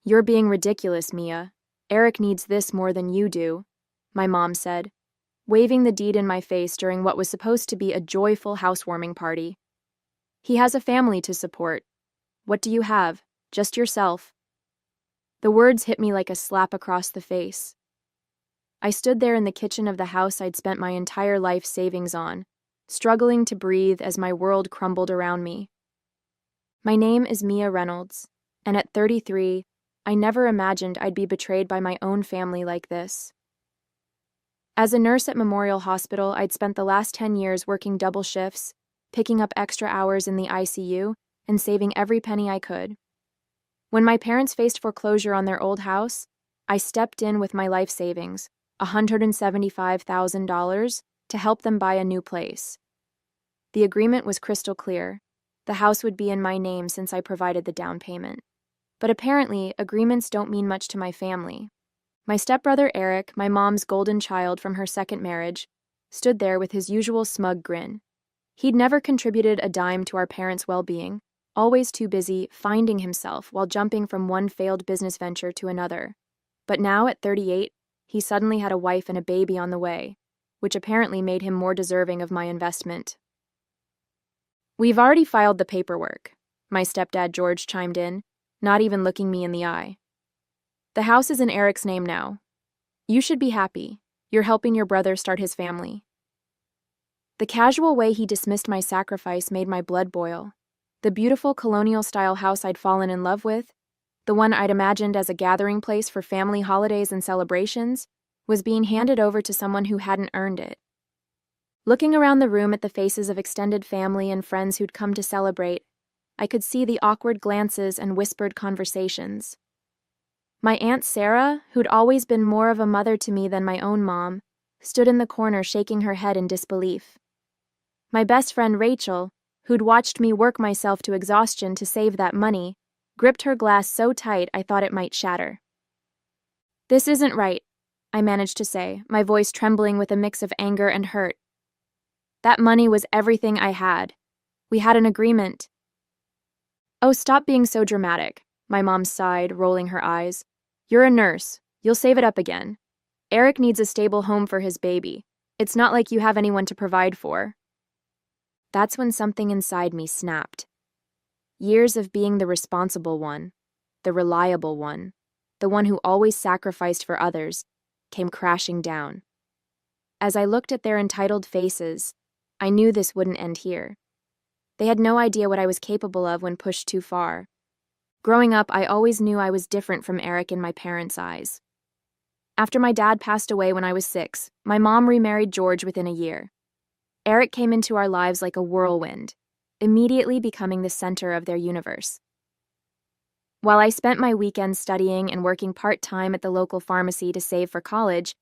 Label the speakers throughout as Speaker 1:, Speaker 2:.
Speaker 1: "You're being ridiculous, Mia. Eric needs this more than you do," my mom said, waving the deed in my face during what was supposed to be a joyful housewarming party. "He has a family to support. What do you have? Just yourself." The words hit me like a slap across the face. I stood there in the kitchen of the house I'd spent my entire life savings on, struggling to breathe as my world crumbled around me. My name is Mia Reynolds, and at 33, I never imagined I'd be betrayed by my own family like this. As a nurse at Memorial Hospital, I'd spent the last 10 years working double shifts, picking up extra hours in the ICU, and saving every penny I could. When my parents faced foreclosure on their old house, I stepped in with my life savings, $175,000, to help them buy a new place. The agreement was crystal clear. The house would be in my name since I provided the down payment. But apparently, agreements don't mean much to my family. My stepbrother Eric, my mom's golden child from her second marriage, stood there with his usual smug grin. He'd never contributed a dime to our parents' well-being, always too busy finding himself while jumping from one failed business venture to another. But now, at 38, he suddenly had a wife and a baby on the way, which apparently made him more deserving of my investment. "We've already filed the paperwork," my stepdad George chimed in, not even looking me in the eye. "The house is in Eric's name now. You should be happy. You're helping your brother start his family." The casual way he dismissed my sacrifice made my blood boil. The beautiful colonial-style house I'd fallen in love with, the one I'd imagined as a gathering place for family holidays and celebrations, was being handed over to someone who hadn't earned it. Looking around the room at the faces of extended family and friends who'd come to celebrate, I could see the awkward glances and whispered conversations. My Aunt Sarah, who'd always been more of a mother to me than my own mom, stood in the corner shaking her head in disbelief. My best friend Rachel, who'd watched me work myself to exhaustion to save that money, gripped her glass so tight I thought it might shatter. "This isn't right," I managed to say, my voice trembling with a mix of anger and hurt. "That money was everything I had. We had an agreement." "Oh, stop being so dramatic," my mom sighed, rolling her eyes. "You're a nurse. You'll save it up again. Eric needs a stable home for his baby. It's not like you have anyone to provide for." That's when something inside me snapped. Years of being the responsible one, the reliable one, the one who always sacrificed for others, came crashing down. As I looked at their entitled faces, I knew this wouldn't end here. They had no idea what I was capable of when pushed too far. Growing up, I always knew I was different from Eric in my parents' eyes. After my dad passed away when I was 6, my mom remarried George within a year. Eric came into our lives like a whirlwind, immediately becoming the center of their universe. While I spent my weekends studying and working part-time at the local pharmacy to save for college,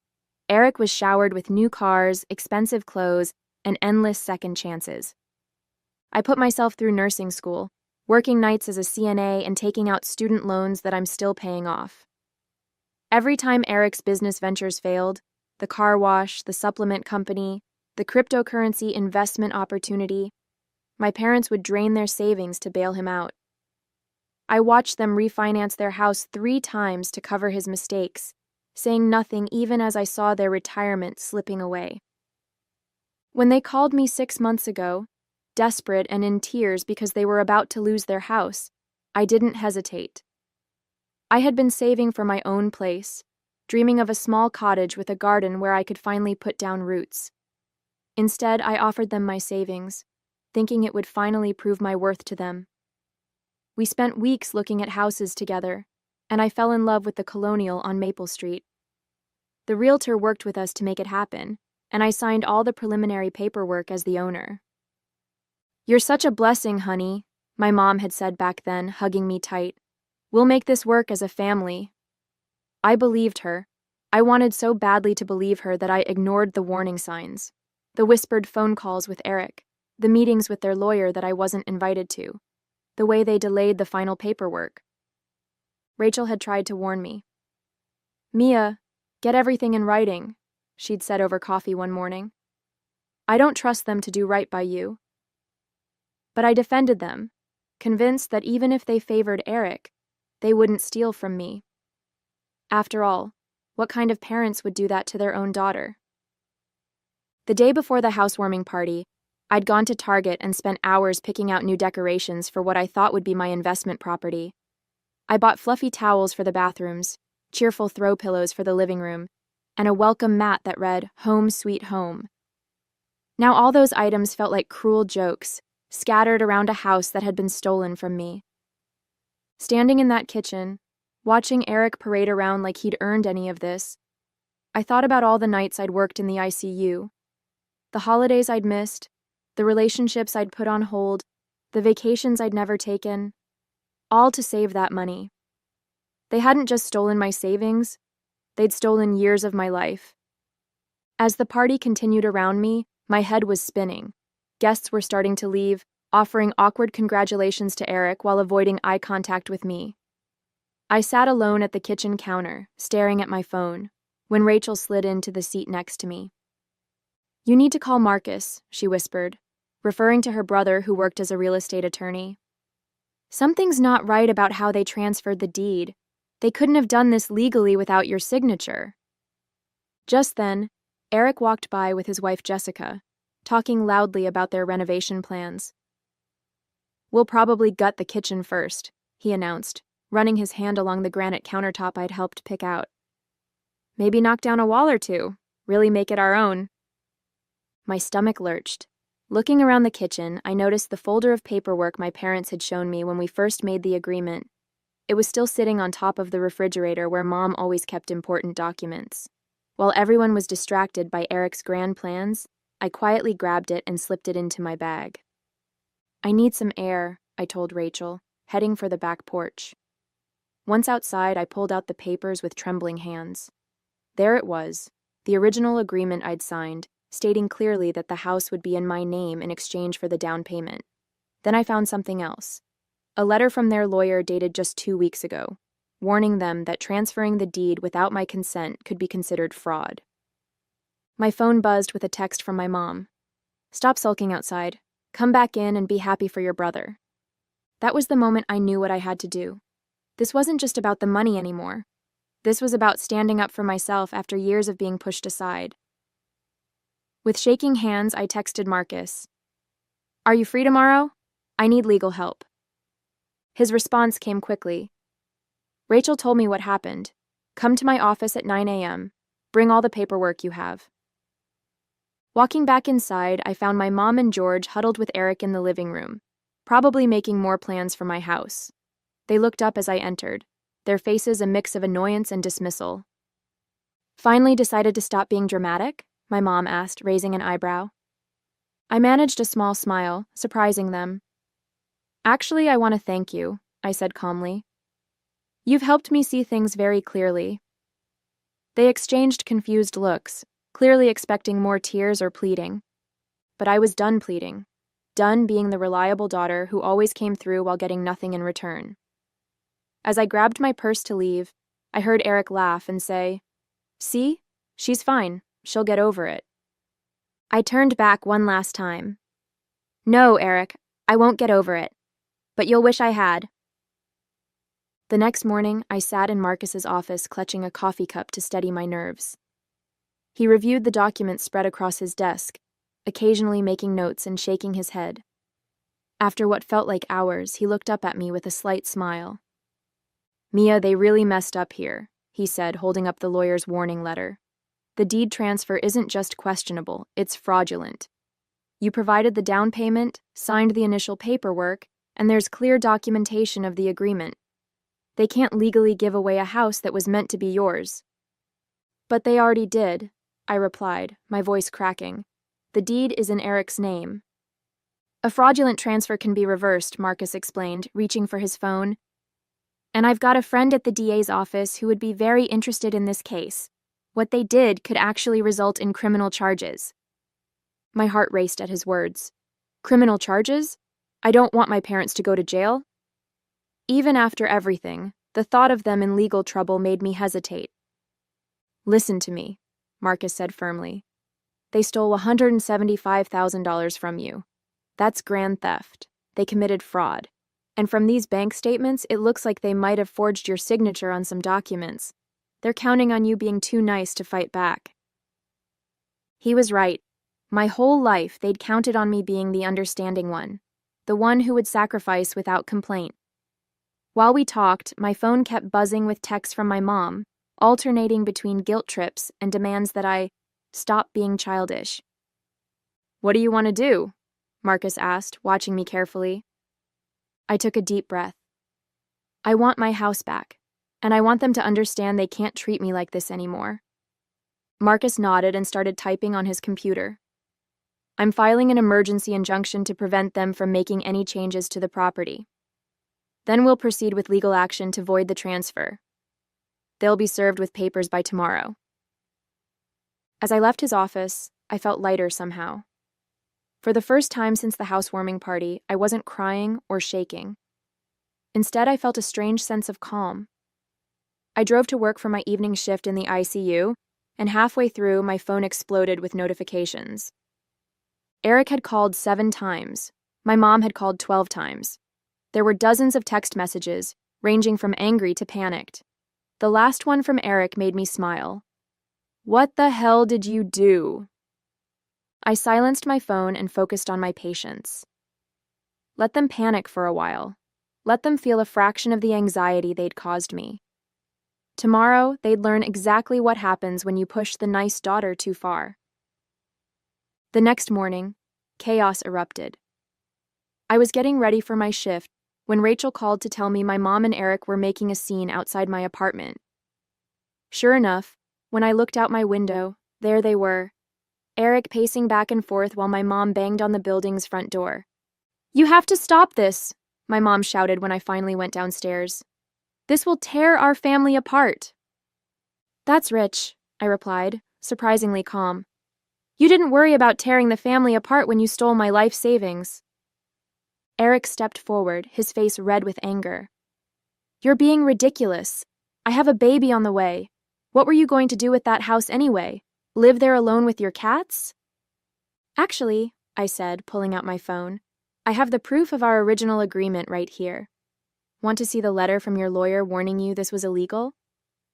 Speaker 1: Eric was showered with new cars, expensive clothes, and endless second chances. I put myself through nursing school, working nights as a CNA and taking out student loans that I'm still paying off. Every time Eric's business ventures failed, the car wash, the supplement company, the cryptocurrency investment opportunity, my parents would drain their savings to bail him out. I watched them refinance their house 3 times to cover his mistakes, saying nothing even as I saw their retirement slipping away. When they called me 6 months ago, desperate and in tears because they were about to lose their house, I didn't hesitate. I had been saving for my own place, dreaming of a small cottage with a garden where I could finally put down roots. Instead, I offered them my savings, thinking it would finally prove my worth to them. We spent weeks looking at houses together, and I fell in love with the Colonial on Maple Street. The realtor worked with us to make it happen, and I signed all the preliminary paperwork as the owner. "You're such a blessing, honey," my mom had said back then, hugging me tight. "We'll make this work as a family." I believed her. I wanted so badly to believe her that I ignored the warning signs, the whispered phone calls with Eric, the meetings with their lawyer that I wasn't invited to, the way they delayed the final paperwork. Rachel had tried to warn me. "Mia, get everything in writing," she'd said over coffee one morning. "I don't trust them to do right by you." But I defended them, convinced that even if they favored Eric, They wouldn't steal from me. After all, what kind of parents would do that to their own daughter? The day before the housewarming party, I'd gone to Target and spent hours picking out new decorations for what I thought would be my investment property. I bought fluffy towels for the bathrooms, cheerful throw pillows for the living room, and a welcome mat that read, "Home Sweet Home." Now all those items felt like cruel jokes, scattered around a house that had been stolen from me. Standing in that kitchen, watching Eric parade around like he'd earned any of this, I thought about all the nights I'd worked in the ICU, the holidays I'd missed, the relationships I'd put on hold, the vacations I'd never taken, all to save that money. They hadn't just stolen my savings, they'd stolen years of my life. As the party continued around me, my head was spinning. Guests were starting to leave, offering awkward congratulations to Eric while avoiding eye contact with me. I sat alone at the kitchen counter, staring at my phone, when Rachel slid into the seat next to me. "You need to call Marcus," she whispered, referring to her brother who worked as a real estate attorney. "Something's not right about how they transferred the deed. They couldn't have done this legally without your signature." Just then, Eric walked by with his wife Jessica, talking loudly about their renovation plans. "We'll probably gut the kitchen first," he announced, running his hand along the granite countertop I'd helped pick out. "Maybe knock down a wall or two, really make it our own." My stomach lurched. Looking around the kitchen, I noticed the folder of paperwork my parents had shown me when we first made the agreement. It was still sitting on top of the refrigerator where Mom always kept important documents. While everyone was distracted by Eric's grand plans, I quietly grabbed it and slipped it into my bag. "I need some air," I told Rachel, heading for the back porch. Once outside, I pulled out the papers with trembling hands. There it was, the original agreement I'd signed, stating clearly that the house would be in my name in exchange for the down payment. Then I found something else. A letter from their lawyer dated just 2 weeks ago, warning them that transferring the deed without my consent could be considered fraud. My phone buzzed with a text from my mom. "Stop sulking outside. Come back in and be happy for your brother." That was the moment I knew what I had to do. This wasn't just about the money anymore. This was about standing up for myself after years of being pushed aside. With shaking hands, I texted Marcus. "Are you free tomorrow? I need legal help." His response came quickly. "Rachel told me what happened. Come to my office at 9 a.m. Bring all the paperwork you have." Walking back inside, I found my mom and George huddled with Eric in the living room, probably making more plans for my house. They looked up as I entered, their faces a mix of annoyance and dismissal. "Finally decided to stop being dramatic?" my mom asked, raising an eyebrow. I managed a small smile, surprising them. "Actually, I want to thank you," I said calmly. "You've helped me see things very clearly." They exchanged confused looks, clearly expecting more tears or pleading. But I was done pleading, done being the reliable daughter who always came through while getting nothing in return. As I grabbed my purse to leave, I heard Eric laugh and say, "See? She's fine. She'll get over it." I turned back one last time. "No, Eric, I won't get over it. But you'll wish I had." The next morning, I sat in Marcus's office clutching a coffee cup to steady my nerves. He reviewed the documents spread across his desk, occasionally making notes and shaking his head. After what felt like hours, he looked up at me with a slight smile. "Mia, they really messed up here," he said, holding up the lawyer's warning letter. "The deed transfer isn't just questionable, it's fraudulent. You provided the down payment, signed the initial paperwork, and there's clear documentation of the agreement. They can't legally give away a house that was meant to be yours." "But they already did," I replied, my voice cracking. "The deed is in Eric's name." "A fraudulent transfer can be reversed," Marcus explained, reaching for his phone. "And I've got a friend at the DA's office who would be very interested in this case. What they did could actually result in criminal charges." My heart raced at his words. Criminal charges? I don't want my parents to go to jail. Even after everything, the thought of them in legal trouble made me hesitate. "Listen to me," Marcus said firmly. "They stole $175,000 from you. That's grand theft. They committed fraud. And from these bank statements, it looks like they might have forged your signature on some documents. They're counting on you being too nice to fight back." He was right. My whole life, they'd counted on me being the understanding one, the one who would sacrifice without complaint. While we talked, my phone kept buzzing with texts from my mom, alternating between guilt trips and demands that I stop being childish. "What do you want to do?" Marcus asked, watching me carefully. I took a deep breath. "I want my house back, and I want them to understand they can't treat me like this anymore." Marcus nodded and started typing on his computer. "I'm filing an emergency injunction to prevent them from making any changes to the property. Then we'll proceed with legal action to void the transfer. They'll be served with papers by tomorrow." As I left his office, I felt lighter somehow. For the first time since the housewarming party, I wasn't crying or shaking. Instead, I felt a strange sense of calm. I drove to work for my evening shift in the ICU, and halfway through, my phone exploded with notifications. Eric had called 7 times. My mom had called 12 times. There were dozens of text messages, ranging from angry to panicked. The last one from Eric made me smile. "What the hell did you do?" I silenced my phone and focused on my patients. Let them panic for a while. Let them feel a fraction of the anxiety they'd caused me. Tomorrow, they'd learn exactly what happens when you push the nice daughter too far. The next morning, chaos erupted. I was getting ready for my shift when Rachel called to tell me my mom and Eric were making a scene outside my apartment. Sure enough, when I looked out my window, there they were, Eric pacing back and forth while my mom banged on the building's front door. "You have to stop this," my mom shouted when I finally went downstairs. "This will tear our family apart." "That's rich," I replied, surprisingly calm. "You didn't worry about tearing the family apart when you stole my life savings." Eric stepped forward, his face red with anger. "You're being ridiculous. I have a baby on the way. What were you going to do with that house anyway? Live there alone with your cats?" "Actually," I said, pulling out my phone, "I have the proof of our original agreement right here. Want to see the letter from your lawyer warning you this was illegal?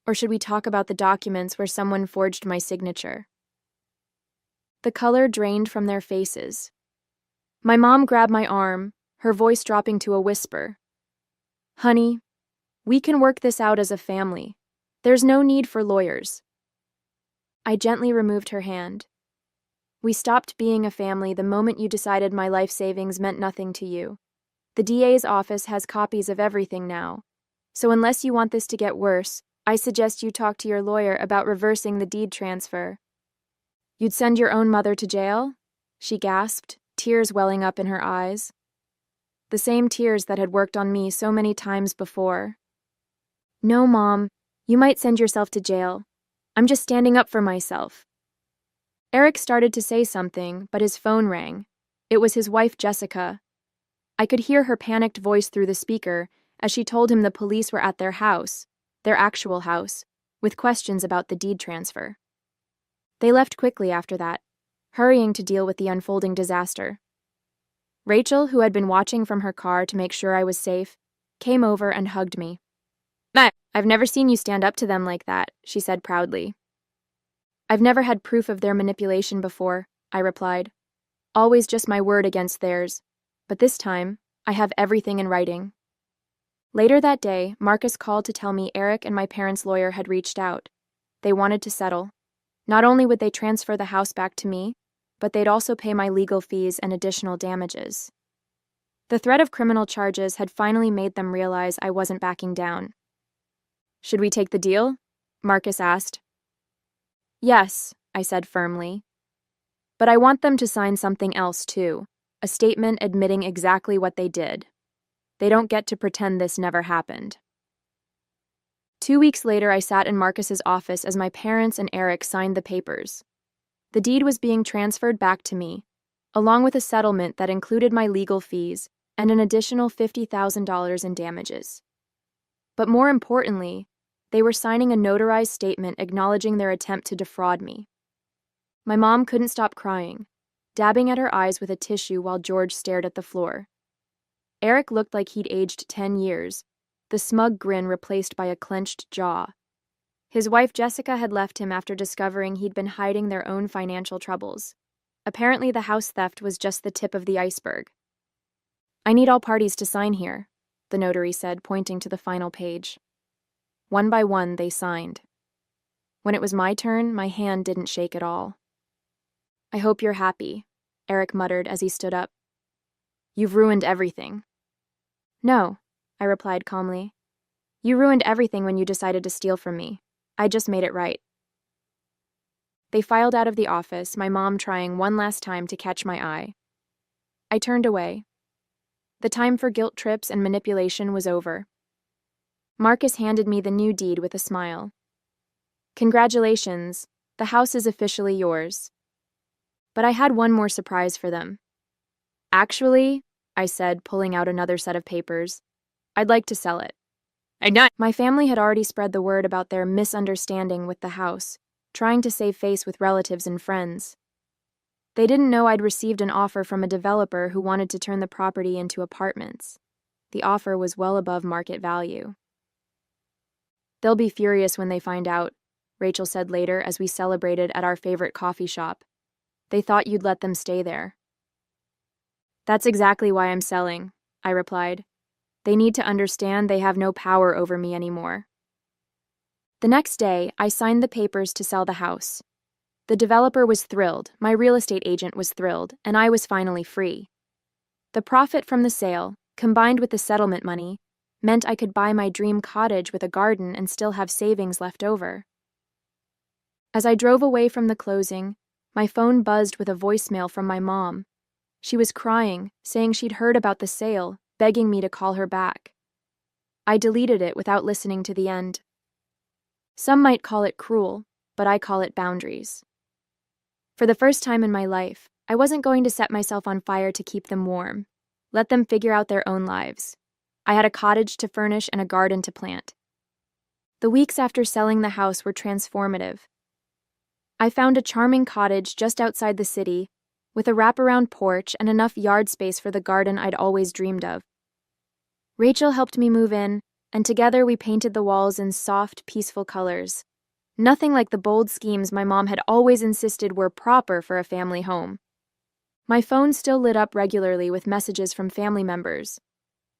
Speaker 1: Or should we talk about the documents where someone forged my signature?" The color drained from their faces. My mom grabbed my arm, her voice dropping to a whisper. "Honey, we can work this out as a family. There's no need for lawyers." I gently removed her hand. "We stopped being a family the moment you decided my life savings meant nothing to you. The DA's office has copies of everything now. So unless you want this to get worse, I suggest you talk to your lawyer about reversing the deed transfer." "You'd send your own mother to jail?" she gasped, tears welling up in her eyes. The same tears that had worked on me so many times before. "No, Mom, you might send yourself to jail. I'm just standing up for myself." Eric started to say something, but his phone rang. It was his wife, Jessica. I could hear her panicked voice through the speaker as she told him the police were at their house, their actual house, with questions about the deed transfer. They left quickly after that, hurrying to deal with the unfolding disaster. Rachel, who had been watching from her car to make sure I was safe, came over and hugged me. "I've never seen you stand up to them like that," she said proudly. "I've never had proof of their manipulation before," I replied. "Always just my word against theirs. But this time, I have everything in writing." Later that day, Marcus called to tell me Eric and my parents' lawyer had reached out. They wanted to settle. Not only would they transfer the house back to me, but they'd also pay my legal fees and additional damages. The threat of criminal charges had finally made them realize I wasn't backing down. "Should we take the deal?" Marcus asked. "Yes," I said firmly. "But I want them to sign something else too, a statement admitting exactly what they did. They don't get to pretend this never happened." 2 weeks later, I sat in Marcus's office as my parents and Eric signed the papers. The deed was being transferred back to me, along with a settlement that included my legal fees and an additional $50,000 in damages. But more importantly, they were signing a notarized statement acknowledging their attempt to defraud me. My mom couldn't stop crying, dabbing at her eyes with a tissue while George stared at the floor. Eric looked like he'd aged 10 years, the smug grin replaced by a clenched jaw. His wife Jessica had left him after discovering he'd been hiding their own financial troubles. Apparently, the house theft was just the tip of the iceberg. "I need all parties to sign here," the notary said, pointing to the final page. One by one, they signed. When it was my turn, my hand didn't shake at all. "I hope you're happy," Eric muttered as he stood up. "You've ruined everything." "No," I replied calmly. "You ruined everything when you decided to steal from me. I just made it right." They filed out of the office, my mom trying one last time to catch my eye. I turned away. The time for guilt trips and manipulation was over. Marcus handed me the new deed with a smile. "Congratulations, the house is officially yours." But I had one more surprise for them. "Actually," I said, pulling out another set of papers, "I'd like to sell it." My family had already spread the word about their misunderstanding with the house, trying to save face with relatives and friends. They didn't know I'd received an offer from a developer who wanted to turn the property into apartments. The offer was well above market value. "They'll be furious when they find out," Rachel said later as we celebrated at our favorite coffee shop. "They thought you'd let them stay there." "That's exactly why I'm selling," I replied. "They need to understand they have no power over me anymore." The next day, I signed the papers to sell the house. The developer was thrilled, my real estate agent was thrilled, and I was finally free. The profit from the sale, combined with the settlement money, meant I could buy my dream cottage with a garden and still have savings left over. As I drove away from the closing, my phone buzzed with a voicemail from my mom. She was crying, saying she'd heard about the sale, begging me to call her back. I deleted it without listening to the end. Some might call it cruel, but I call it boundaries. For the first time in my life, I wasn't going to set myself on fire to keep them warm. Let them figure out their own lives. I had a cottage to furnish and a garden to plant. The weeks after selling the house were transformative. I found a charming cottage just outside the city, with a wraparound porch and enough yard space for the garden I'd always dreamed of. Rachel helped me move in, and together we painted the walls in soft, peaceful colors. Nothing like the bold schemes my mom had always insisted were proper for a family home. My phone still lit up regularly with messages from family members.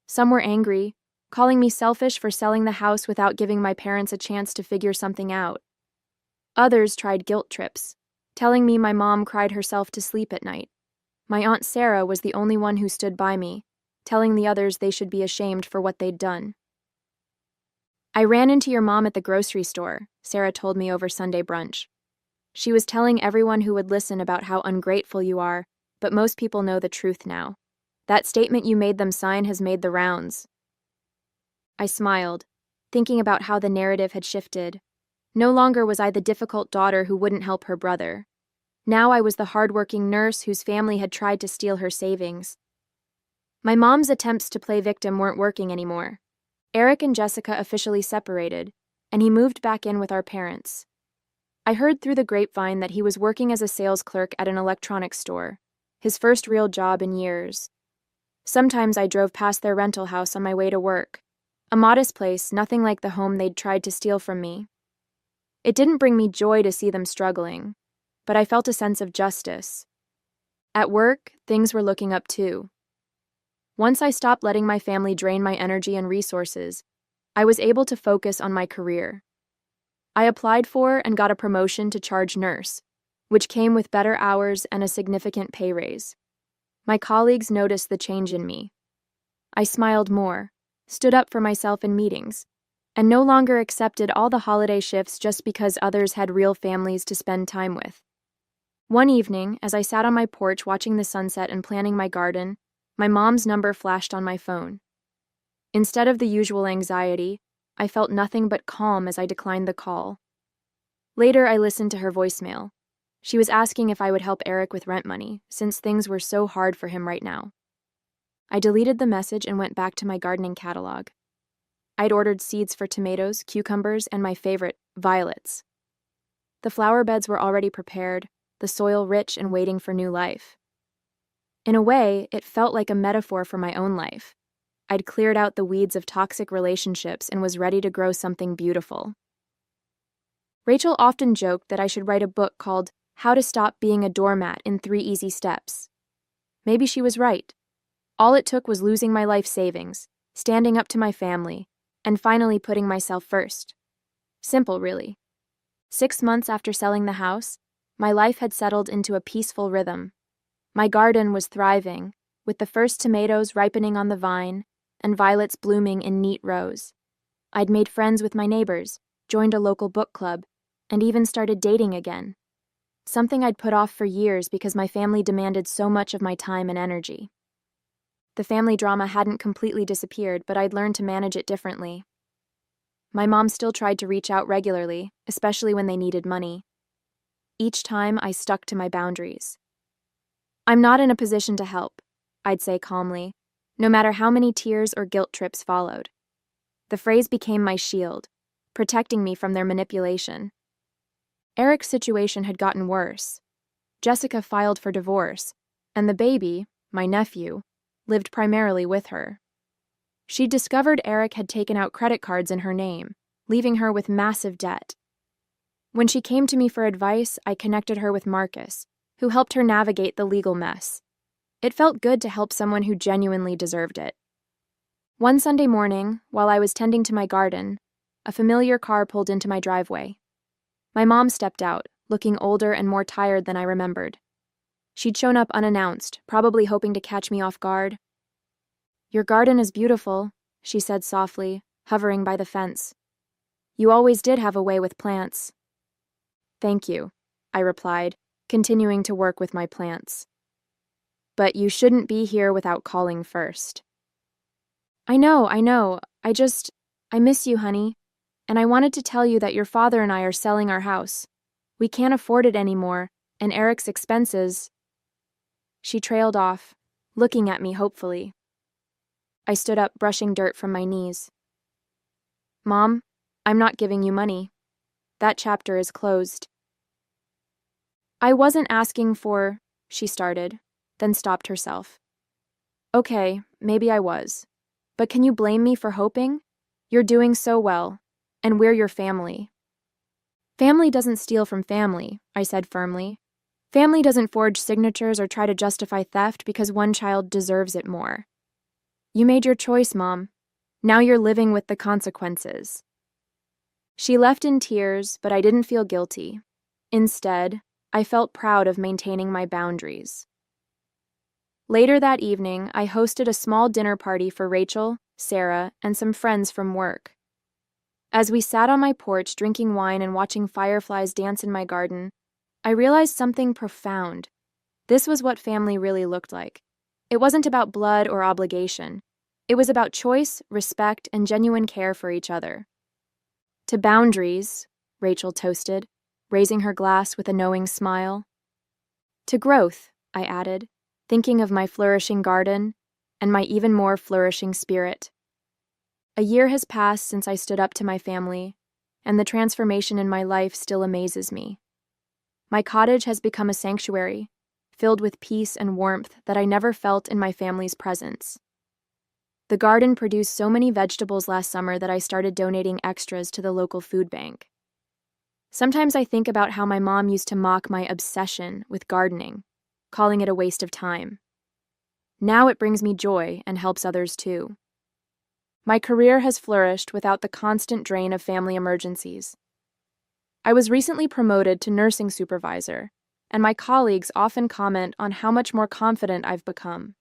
Speaker 1: Some were angry, calling me selfish for selling the house without giving my parents a chance to figure something out. Others tried guilt trips, telling me my mom cried herself to sleep at night. My Aunt Sarah was the only one who stood by me, telling the others they should be ashamed for what they'd done. "I ran into your mom at the grocery store," Sarah told me over Sunday brunch. "She was telling everyone who would listen about how ungrateful you are, but most people know the truth now. That statement you made them sign has made the rounds." I smiled, thinking about how the narrative had shifted. No longer was I the difficult daughter who wouldn't help her brother. Now I was the hardworking nurse whose family had tried to steal her savings. My mom's attempts to play victim weren't working anymore. Eric and Jessica officially separated, and he moved back in with our parents. I heard through the grapevine that he was working as a sales clerk at an electronics store, his first real job in years. Sometimes I drove past their rental house on my way to work, a modest place, nothing like the home they'd tried to steal from me. It didn't bring me joy to see them struggling, but I felt a sense of justice. At work, things were looking up too. Once I stopped letting my family drain my energy and resources, I was able to focus on my career. I applied for and got a promotion to charge nurse, which came with better hours and a significant pay raise. My colleagues noticed the change in me. I smiled more, stood up for myself in meetings, and no longer accepted all the holiday shifts just because others had real families to spend time with. One evening, as I sat on my porch watching the sunset and planning my garden, my mom's number flashed on my phone. Instead of the usual anxiety, I felt nothing but calm as I declined the call. Later, I listened to her voicemail. She was asking if I would help Eric with rent money, since things were so hard for him right now. I deleted the message and went back to my gardening catalog. I'd ordered seeds for tomatoes, cucumbers, and my favorite, violets. The flower beds were already prepared, the soil rich and waiting for new life. In a way, it felt like a metaphor for my own life. I'd cleared out the weeds of toxic relationships and was ready to grow something beautiful. Rachel often joked that I should write a book called How to Stop Being a Doormat in 3 Easy Steps. Maybe she was right. All it took was losing my life savings, standing up to my family, and finally putting myself first. Simple, really. 6 months after selling the house, my life had settled into a peaceful rhythm. My garden was thriving, with the first tomatoes ripening on the vine and violets blooming in neat rows. I'd made friends with my neighbors, joined a local book club, and even started dating again. Something I'd put off for years because my family demanded so much of my time and energy. The family drama hadn't completely disappeared, but I'd learned to manage it differently. My mom still tried to reach out regularly, especially when they needed money. Each time, I stuck to my boundaries. "I'm not in a position to help," I'd say calmly, no matter how many tears or guilt trips followed. The phrase became my shield, protecting me from their manipulation. Eric's situation had gotten worse. Jessica filed for divorce, and the baby, my nephew, lived primarily with her. She'd discovered Eric had taken out credit cards in her name, leaving her with massive debt. When she came to me for advice, I connected her with Marcus, who helped her navigate the legal mess. It felt good to help someone who genuinely deserved it. One Sunday morning, while I was tending to my garden, a familiar car pulled into my driveway. My mom stepped out, looking older and more tired than I remembered. She'd shown up unannounced, probably hoping to catch me off guard. "Your garden is beautiful," she said softly, hovering by the fence. "You always did have a way with plants." "Thank you," I replied, continuing to work with my plants. "But you shouldn't be here without calling first." I know. I miss you, honey. And I wanted to tell you that your father and I are selling our house. We can't afford it anymore, and Eric's expenses." She trailed off, looking at me hopefully. I stood up, brushing dirt from my knees. "Mom, I'm not giving you money. That chapter is closed." "I wasn't asking for," she started, then stopped herself. "Okay, maybe I was. But can you blame me for hoping? You're doing so well, and we're your family." "Family doesn't steal from family," I said firmly. "Family doesn't forge signatures or try to justify theft because one child deserves it more. You made your choice, Mom. Now you're living with the consequences." She left in tears, but I didn't feel guilty. Instead, I felt proud of maintaining my boundaries. Later that evening, I hosted a small dinner party for Rachel, Sarah, and some friends from work. As we sat on my porch drinking wine and watching fireflies dance in my garden, I realized something profound. This was what family really looked like. It wasn't about blood or obligation. It was about choice, respect, and genuine care for each other. "To boundaries," Rachel toasted, raising her glass with a knowing smile. "To growth," I added, thinking of my flourishing garden and my even more flourishing spirit. A year has passed since I stood up to my family, and the transformation in my life still amazes me. My cottage has become a sanctuary, filled with peace and warmth that I never felt in my family's presence. The garden produced so many vegetables last summer that I started donating extras to the local food bank. Sometimes I think about how my mom used to mock my obsession with gardening, calling it a waste of time. Now it brings me joy and helps others too. My career has flourished without the constant drain of family emergencies. I was recently promoted to nursing supervisor, and my colleagues often comment on how much more confident I've become.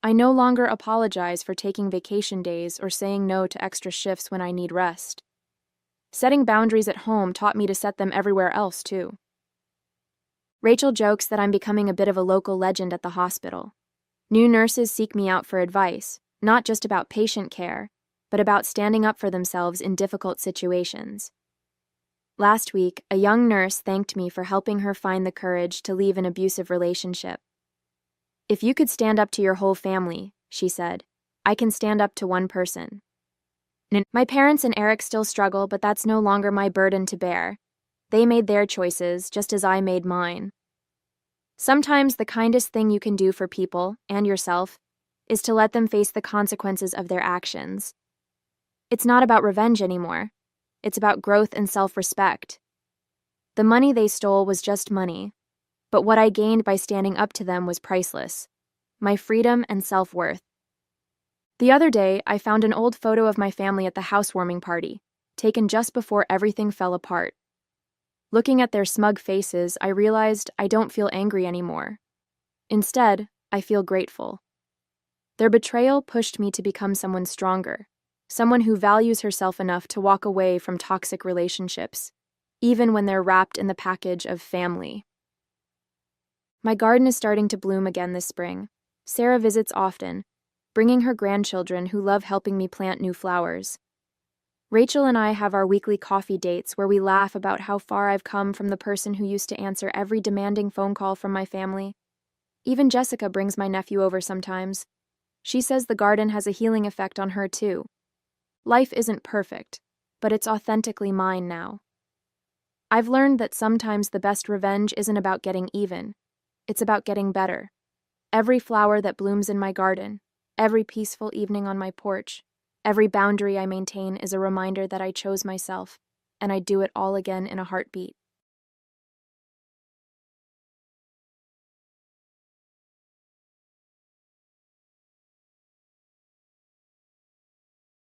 Speaker 1: I no longer apologize for taking vacation days or saying no to extra shifts when I need rest. Setting boundaries at home taught me to set them everywhere else, too. Rachel jokes that I'm becoming a bit of a local legend at the hospital. New nurses seek me out for advice, not just about patient care, but about standing up for themselves in difficult situations. Last week, a young nurse thanked me for helping her find the courage to leave an abusive relationship. "If you could stand up to your whole family," she said, "I can stand up to one person." My parents and Eric still struggle, but that's no longer my burden to bear. They made their choices, just as I made mine. Sometimes the kindest thing you can do for people, and yourself, is to let them face the consequences of their actions. It's not about revenge anymore. It's about growth and self-respect. The money they stole was just money, but what I gained by standing up to them was priceless. My freedom and self-worth. The other day, I found an old photo of my family at the housewarming party, taken just before everything fell apart. Looking at their smug faces, I realized I don't feel angry anymore. Instead, I feel grateful. Their betrayal pushed me to become someone stronger, someone who values herself enough to walk away from toxic relationships, even when they're wrapped in the package of family. My garden is starting to bloom again this spring. Sarah visits often, bringing her grandchildren who love helping me plant new flowers. Rachel and I have our weekly coffee dates where we laugh about how far I've come from the person who used to answer every demanding phone call from my family. Even Jessica brings my nephew over sometimes. She says the garden has a healing effect on her too. Life isn't perfect, but it's authentically mine now. I've learned that sometimes the best revenge isn't about getting even. It's about getting better. Every flower that blooms in my garden, every peaceful evening on my porch, every boundary I maintain is a reminder that I chose myself, and I'd do it all again in a heartbeat.